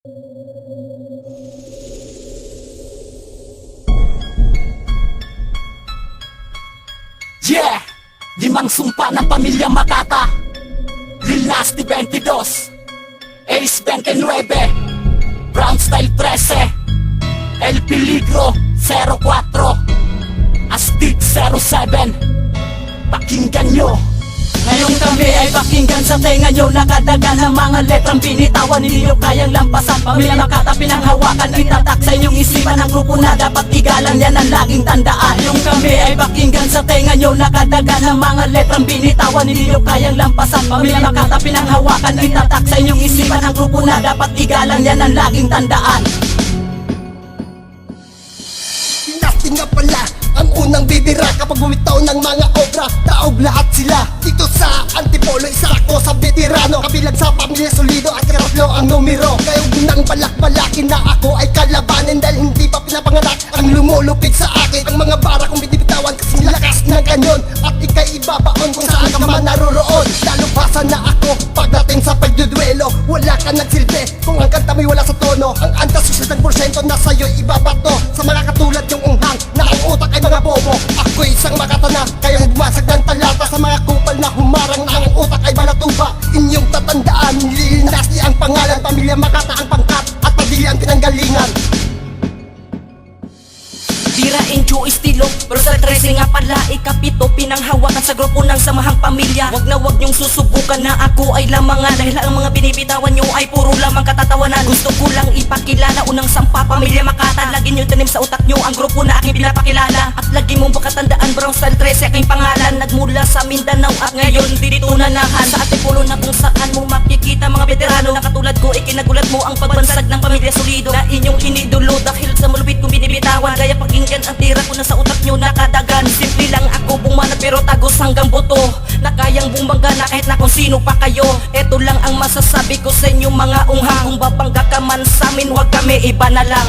Yeah! Limang sumpa ng pamilya Makata, Lil Nasty 22, Ace 29, Brown Style 13, El Peligro 04, Astig 07. Pakinggan nyo. Ngayong kami ay pakinggan sa tenga nyo. Nakadagan ng mga letrang binitawan, hindi nyo kayang lampasan. Pamilya Makata pinanghawakan, itatak sa inyong isipan. Ang grupo na dapat igalang, yan ang laging tandaan. Ngayong kami ay pakinggan sa tenga nyo. Nakadagan ng mga letrang binitawan, hindi nyo kayang lampasan. Pamilya Makata pinanghawakan, itatak sa inyong isipan. Ang grupo na dapat igalang, yan ang laging tandaan. Nasty nga pala ang unang bibira kapag bumitaw ng mga obra. Taob lahat sila dito sa Antipolo. Isa ako sa veterano, kabilang sa pamilya solido at karatlo ang numero. Kayong nang balak-balakin na ako ay kalabanin, dahil hindi pa pinapanganak ang lumulupit sa akin. Ang mga bara kong binibitawan kasing lakas ng kanyon, at ika'y ibabaon kung saan ka man naroroon. Lalupasan na ako pagdating sa pagduduelo. Wala ka nagsilbi kung ang kanta mo'y wala sa tono. Ang antas ng porsyento na sa'yo'y ibabato sa mga katulad yung unghang na ang utak ay mga bobo. Ako'y isang Makata na kayang bumasag ng talata sa mga kupal na humarang na ang utak ay balatuba. Inyong tatandaan, Lil Nasty ang pangalan, pamilya Makata ang pangkat at pamilya ang pinanggalingan. Dirain Joe estilo, pero sa 13 nga pala ikapito, pinanghawakan sa grupo ng samahang pamilya. Wag na wag niyong susubukan na ako ay lamangan, dahil ang mga binibitawan niyo ay puro lamang katatawanan. Gusto ko lang ipakilala, unang sampa pamilya Makata. Lagi niyo tanim sa utak niyo ang grupo na aking pinapakilala. At lagi mong pakatandaan, Brown Style 13 aking pangalan. Nagmula sa Mindanao at ngayon dito nanahan sa Antipolo, na kung saan mo makikita mga veterano na katulad ko. Ikinagulat mo ang pagbansag ng pamilya solido na inyong inidolo, dahil sa malupit kong binibitawan. Kaya pakinggan ang tira ko na sa utak nyo nakadagan. Simple lang ako bumanat pero tagos hanggang buto, na kayang bumangga na kahit na kung sino pa kayo. Eto lang ang masasabi ko sa inyo mga unghang, kung babangga ka man samin, huwag kami, iba na lang.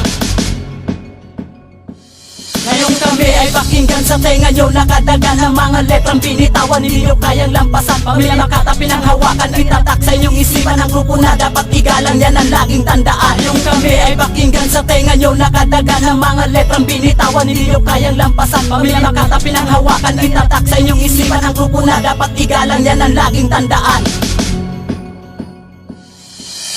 Ngayong kami ay pakinggan sa tenga nyo. Nakadagan ng mga letrang binitawan, hindi nyo kayang lampasan. Pamilya Makata pinanghawakan, itatak sa inyong isipan. Ang grupo na dapat igalang, yan ang laging tandaan. Ngayong kami ay pakinggan sa tenga nyo. Nakadagan ng mga letrang binitawan, hindi nyo kayang lampasan. Pamilya Makata pinanghawakan, itatak sa inyong isipan. Ang grupo na dapat igalang, yan ang laging tandaan.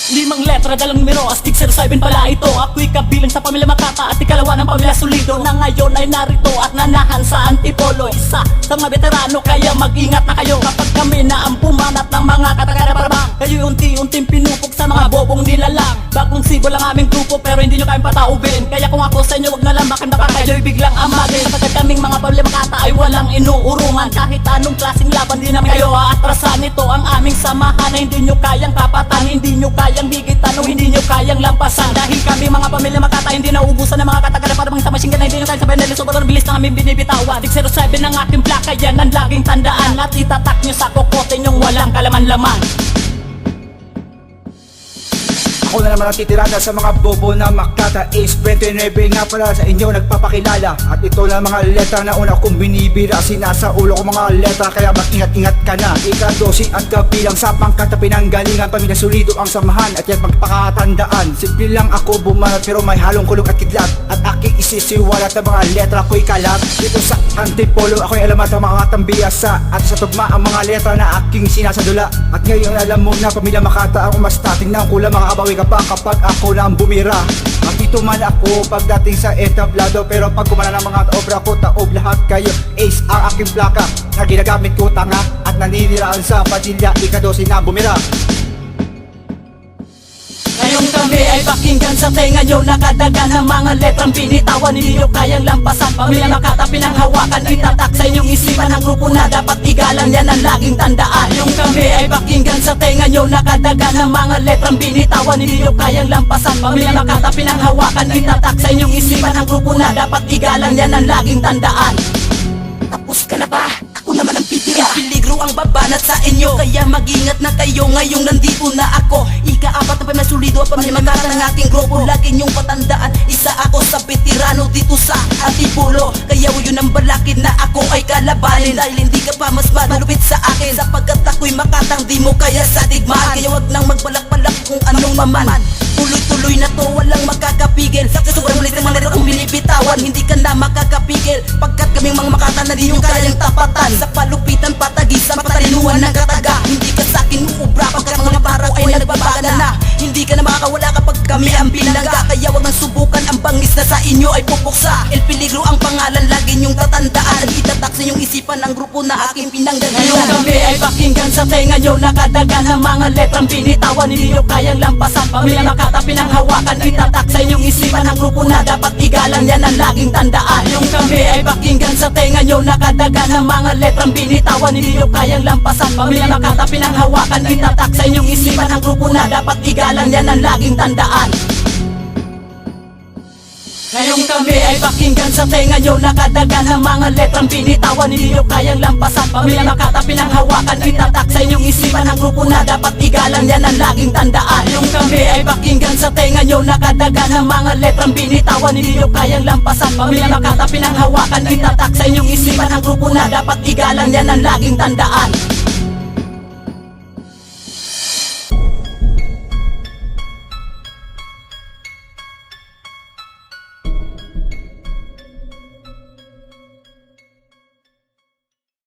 Limang letra, dalang numero, Astig 07 pala ito. Ako'y kabilang sa pamilya Makata at ikalawa ng pamilya solido, na ngayon ay narito at nanahan sa Antipolo. Isa sa mga veterano, kaya mag-ingat na kayo kapag kami na ang pumanat ng mga katakara-parabang. Kayo unti-unting pinupok sa mga bobong nilalang. Bagong sibo lang aming grupo pero hindi nyo kayang pataubin. Kaya kung ako sa inyo, wag na lang makan, baka kayo'y biglang amagin. Sapagkat kaming mga pamilya Makata ay walang inuurungan. Kahit anong klaseng laban, di namin kayo aatrasan. Ito ang aming samahan na hindi nyo kayang kapatan, hindi nyo kayang higitan o hindi nyo kayang lampasan. Dahil kami mga pamilya Makata hindi nauubusan ng mga katakara para mga sa machine gun, hindi nyo tayo sa Benelli. Sobrang bilis na kami binibitawan. 607 ang aking plaka, yan ang laging tandaan. At itatak nyo sa kokote nyong walang kalaman-laman. Ako na naman ang titirada sa mga bobo na Makata. Ace 29 nga pala sa inyo nagpapakilala. At ito na mga letra na una kong binibira. Sinasa ulo ko mga letra, kaya mag-ingat-ingat ka na. Ika-12 at kabilang sa pangkat na pinanggalingan. Pamilya solido ang samahan at yan magpakatandaan. Simple lang ako bumanat pero may halong kulog at kidlat. At aking isisiwalat na mga letra ko'y kalat. Dito sa Antipolo ako'y alamat ang mga tambiyasa. At sa tugma ang mga letra na aking sinasadula. At ngayon alam mo na pamilya Makata ang umasta. Tingnan ko lang mga abawi ka pa kapag ako lang bumira. Makito man ako pagdating sa entablado, pero pag kumana ng mga obra ko, taob lahat kayo. Ace ang aking plaka na ginagamit ko tanga, at naniniraan sa padilya, ika-12 na bumira. Ngayong kami ay pakinggan sa tenga nyo. Nakadagan ng mga letrang binitawan, hindi nyo kayang lampasan. Pamilya Makata pinanghawakan, itatak sa inyong isipan. Ang grupo na dapat igalang, yan ang laging tandaan. Ngayong kami ay pakinggan sa tenga nyo. Nakadagan ng mga letrang binitawan, hindi nyo kayang lampasan. Pamilya Makata pinanghawakan, itatak sa inyong isipan. Ang grupo na dapat igalang, yan ang laging tandaan. Tapos ka na ba? Ako naman ang pipira. Peligro ang babanat sa inyo, kaya mag-ingat na kayo. Ngayong nandito na ako, ika-4 na pamilya solido at pamilya Makata ng aking grupo. Lagi niyong patandaan, isa ako sa veterano dito sa Antipolo. Kaya huwag yun ang balakin na ako ay kalabanin, dahil hindi ka pa mas malupit sa akin. Sapagkat ako'y Makatang di mo kaya sa digmaan. Kaya wag nang magbalak-balak kung anong maman. Tuloy-tuloy bitawan, hindi ka na makakapigil pagkat kaming mga Makata na di nyo kayang tapatan. Sa palupitan, patagisan, patalinuhan ng kataga, hindi ka sakin uubra pagkat mga baro ay nagbabaga na. Hindi ka na makakawala kapag kami ang binangga, kaya wag nang subukan, ang bangis na sa inyo ay pupuksa. El Peligro ang pangalan, lagi nyong tatandaan, itatak sa inyong isipan ang grupo na aking pinanggagalan. Ngayong kami ay pakinggan sa tenga nyo, nakadagan ng mga letrang binitawan, hindi nyo kayang lampasan. Pamilya Makata pinanghawakan, itatak sa inyong isipan ang grupo na dapat igalang, yan ang laging tandaan. Yung kami ay pakinggan sa tenga nyo, nakadagan ng mga letrang binitawan, hindi nyo kayang lampasan. Pamilya Makata pinanghawakan, itatak sa inyong isipan ang grupo na dapat igalang, yan ang laging tandaan. Ngayong kami ay pakinggan sa tenga nyo, nakadagan ng mga letrang binitawan, hindi nyo kayang lampasan. Pamilya Makata pinanghawakan, itatak sa inyong isipan ang grupo na dapat igalang, yan ang laging tandaan. Yung kami ay pakinggan sa tenga nyo, nakadagan ng mga letrang binitawan, hindi nyo kayang lampasan. Pamilya Makata pinanghawakan, itatak sa inyong isipan ang grupo na dapat igalang, yan ang laging tandaan.